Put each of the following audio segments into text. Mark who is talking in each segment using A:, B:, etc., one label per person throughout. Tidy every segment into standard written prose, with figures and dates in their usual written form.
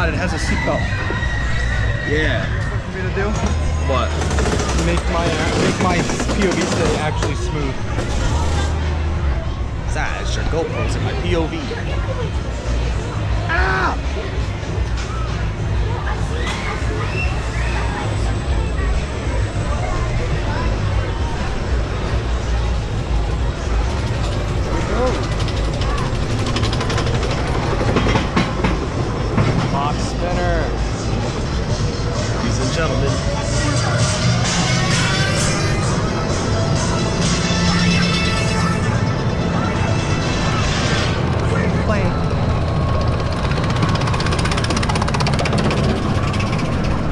A: god, it has a seatbelt.
B: Yeah.
A: What you want me to do?
B: What?
A: Make my POV stay actually smooth.
B: It's your GoPros in my POV. Ah!
A: Mack Spinner.
B: Ladies and gentlemen.
A: Play.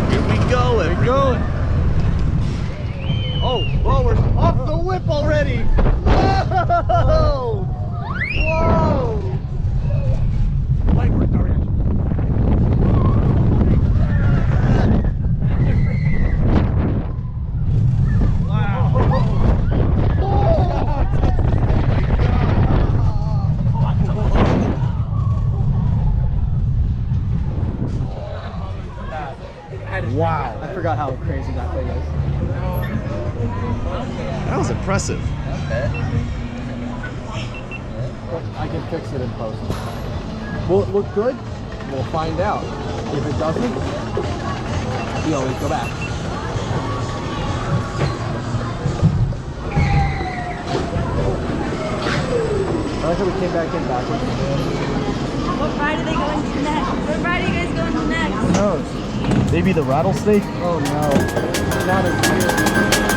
B: Here we go.
A: There we go.
B: Oh, we're off the whip already. Whoa! Whoa! Wow.
A: I forgot how crazy that thing is.
B: That was impressive.
A: I can fix it in post. Will it look good? We'll find out. If it doesn't, we always go back. I like how we came back in backwards.
C: What ride are they going to next? What ride are you guys going to next?
A: Who knows?
B: Maybe the rattlesnake?
A: Oh no. Not as weird.